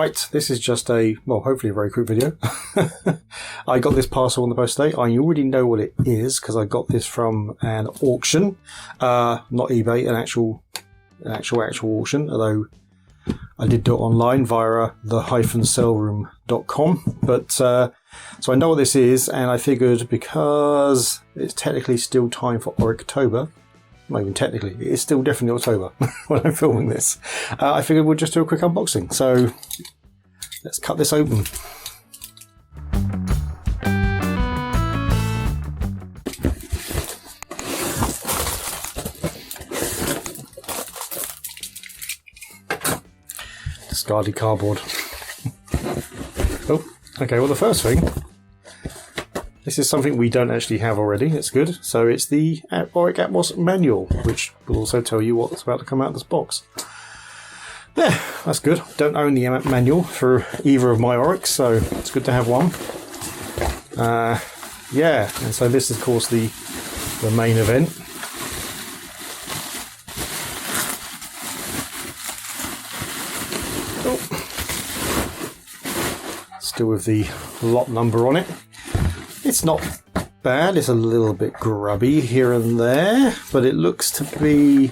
Right, this is just a, well, hopefully a very quick video. I got this parcel on the post today. I already know what it is because I got this from an auction. Not eBay, an actual auction, although I did do it online via the-saleroom.com. But, so I know what this is, and I figured because it's technically still time for October, not even technically, it is still definitely October when I'm filming this. I figured we'll just do a quick unboxing. So let's cut this open. Discarded cardboard. Oh, okay, well the first thing, this is something we don't actually have already. It's good. So it's the Auric Atmos manual, which will also tell you what's about to come out of this box. Yeah, that's good. Don't own the manual for either of my Aurics, so it's good to have one. Yeah, and so this is of course the main event. Oh. Still with the lot number on it. It's not bad, it's a little bit grubby here and there, but it looks to be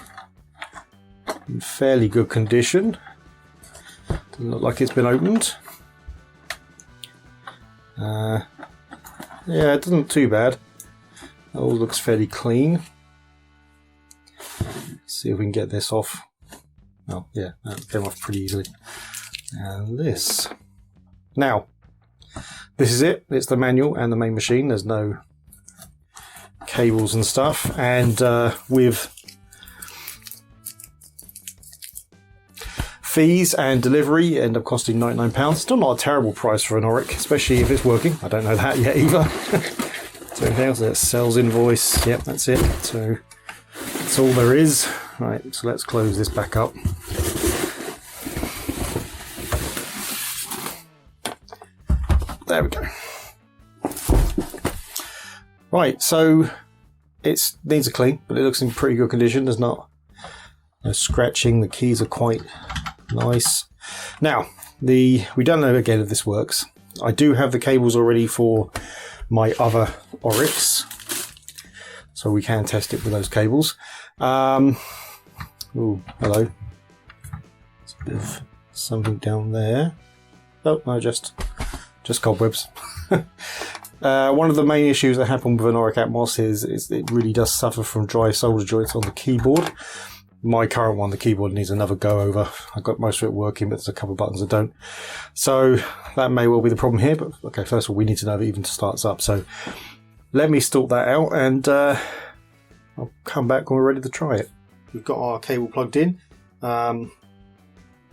in fairly good condition. Doesn't look like it's been opened. Yeah, it doesn't look too bad. It all looks fairly clean. Let's see if we can get this off. Oh yeah, that came off pretty easily. And this. Now, this is it. It's the manual and the main machine. There's no cables and stuff. And with fees and delivery, end up costing £99. Still not a terrible price for an Auric, especially if it's working. I don't know that yet either. So anything else? That's sales invoice. Yep, that's it. So that's all there is. Right, so let's close this back up. There we go. Right, so it needs a clean, but it looks in pretty good condition. There's not no scratching. The keys are quite nice. Now, we don't know again if this works. I do have the cables already for my other Aurics, so we can test it with those cables. Oh, hello. There's a bit of something down there. Oh no, just cobwebs. One of the main issues that happen with an Auric Atmos is it really does suffer from dry solder joints on the keyboard. My current one, the keyboard needs another go over. I've got most of it working, but there's a couple of buttons that don't. So that may well be the problem here, but okay, first of all, we need to know that it even starts up. So let me sort that out, and I'll come back when we're ready to try it. We've got our cable plugged in. Haven't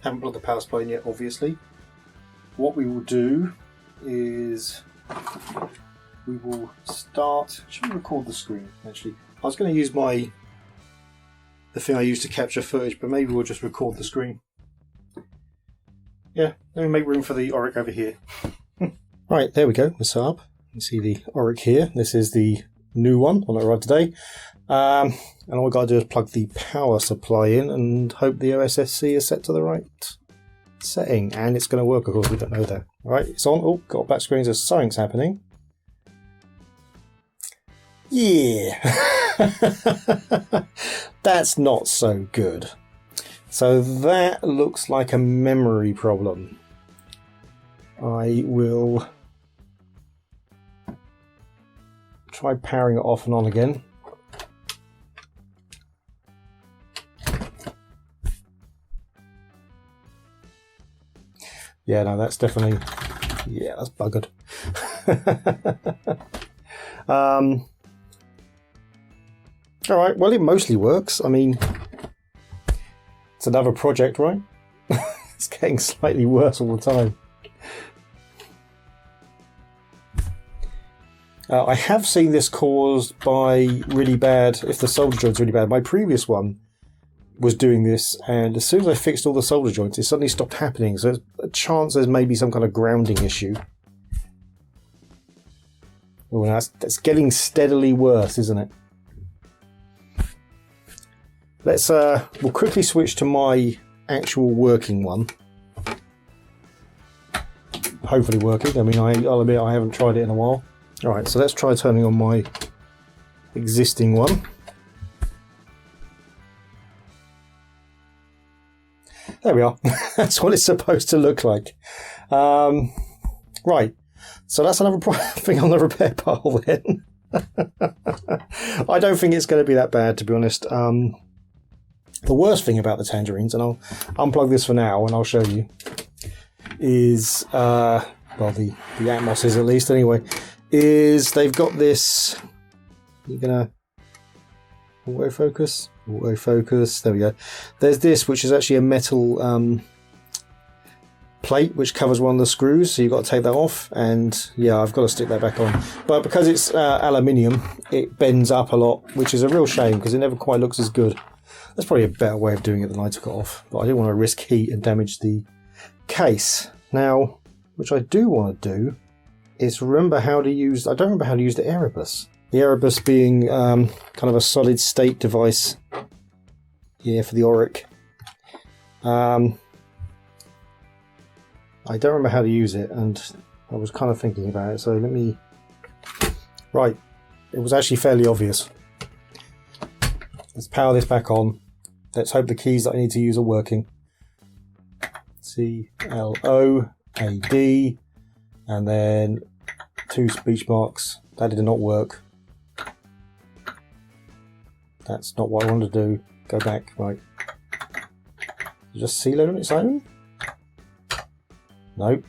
plugged the power supply in yet, obviously. What we will do is we will start. Should we record the screen? Actually, I was going to use the thing I use to capture footage, but maybe we'll just record the screen. Yeah, let me make room for the Auric over here. Right, there we go. We're set up. You can see the Auric here. This is the new one that arrived today. And all we've got to do is plug the power supply in and hope the OSSC is set to the right setting, and it's going to work. Of course, we don't know that. All right, it's on. Oh, got a back screen. There's something's happening. Yeah, that's not so good. So that looks like a memory problem. I will try powering it off and on again. Yeah, no, that's definitely, yeah, that's buggered. All right, well, it mostly works. I mean, it's another project, right? It's getting slightly worse all the time. I have seen this caused by really bad, if the solder joint's really bad. My previous one was doing this, and as soon as I fixed all the solder joints, it suddenly stopped happening. So there's a chance there's maybe some kind of grounding issue. Oh, that's getting steadily worse, isn't it? Let's we'll quickly switch to my actual working one. hopefully working. I mean, I'll admit I haven't tried it in a while. Alright, so let's try turning on my existing one. There we are. That's what it's supposed to look like. Right, so that's another thing on the repair pile then. I don't think it's going to be that bad, to be honest. The worst thing about the Tangerines, and I'll unplug this for now and I'll show you, is, well, the Atmos is at least anyway, is they've got this, you're going to autofocus, there we go. There's this, which is actually a metal plate which covers one of the screws, so you've got to take that off, and yeah, I've got to stick that back on. But because it's aluminium, it bends up a lot, which is a real shame because it never quite looks as good. That's probably a better way of doing it than I took it off, but I didn't want to risk heat and damage the case. Now, which I do want to do is remember how to use, I don't remember how to use the Erebus. The Erebus being kind of a solid state device here for the Auric. I don't remember how to use it, and I was kind of thinking about it, so let me... Right, it was actually fairly obvious. Let's power this back on. Let's hope the keys that I need to use are working. C-L-O-A-D, and then 2 speech marks. That did not work. That's not what I wanted to do. Go back, right. Just C-load on its own? Nope.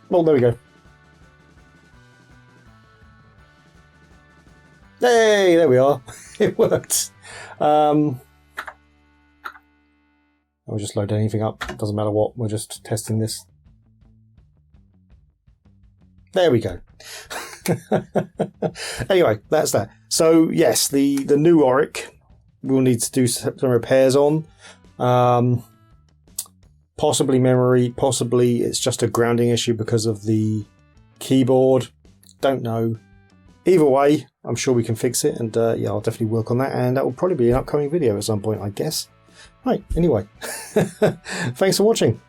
Well, there we go. Hey, there we are. It worked. I'll just load anything up. Doesn't matter what. We're just testing this. There we go. Anyway, that's that. So yes, the new Auric we'll need to do some repairs on. Possibly memory, possibly it's just a grounding issue because of the keyboard. Don't know. Either way, I'm sure we can fix it, and yeah, I'll definitely work on that, and that will probably be an upcoming video at some point, I guess. Right, anyway. Thanks for watching.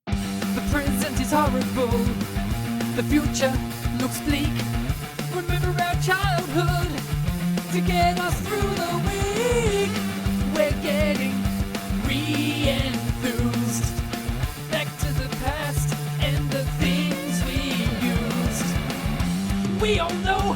The present is horrible. The future looks bleak. Remember our childhood to get us through the week. We're getting re-enthused. Back to the past and the things we used. We all know